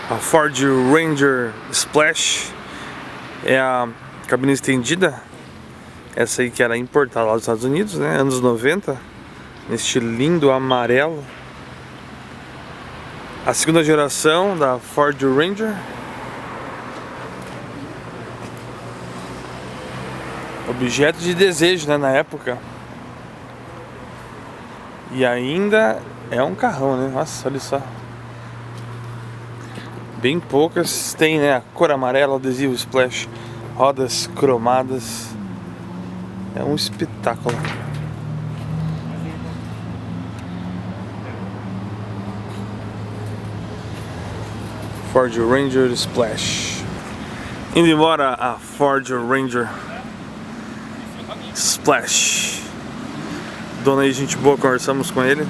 A Ford Ranger Splash é a cabine estendida. Essa aí que era importada lá dos Estados Unidos, né? Anos 90. Neste lindo amarelo. A segunda geração da Ford Ranger. Objeto de desejo, né, na época. E ainda é um carrão, né? Nossa, olha só. Bem poucas tem, né? A cor amarela, adesivo splash, rodas cromadas. É um espetáculo. Ford Ranger Splash. Indo embora a Ford Ranger Splash. Dona aí, gente boa, conversamos com ele.